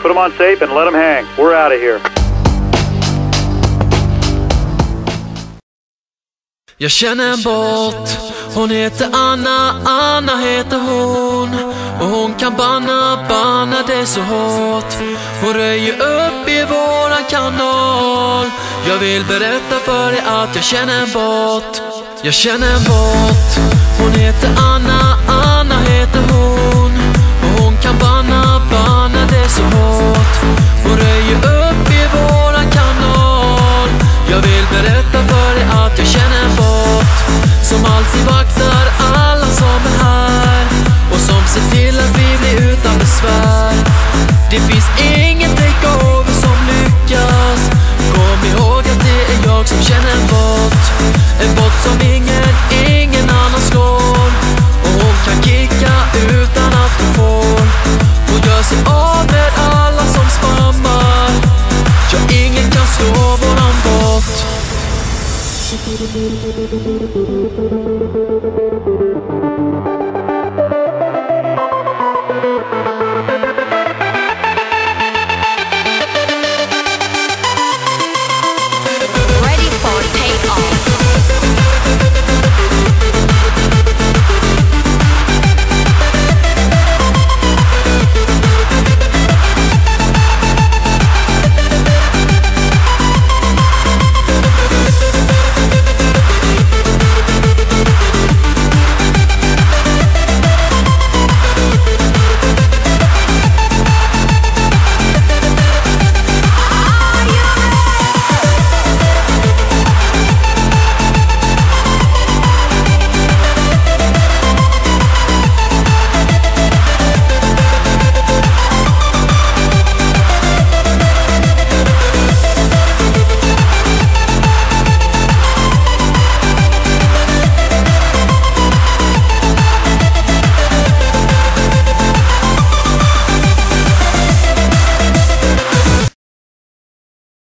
Put them on safe and let them hang. We're out of here. Jag känner en bot, hon heter Anna, Anna heter hon. Och hon kan banna det så hårt. Hon röjer upp i våran kanal. Jag vill berätta för dig att jag känner en bot. Jag känner en bot, hon heter Anna, Anna heter hon. Och hon kan banna det så hårt. Hon röjer upp i våran kanal. Jag vill berätta för dig att jag känner en bot som alltid vaktar alla som är här och som ser till att vi blir utan besvär. Det finns ingen takeover som lyckas. Kom ihåg att det är jag som känner en bot. En bot som ingen annan slår. Och hon kan kicka utan att hon får. Hon gör sig av med alla som spammar. Ja, ingen kan slå våran bot.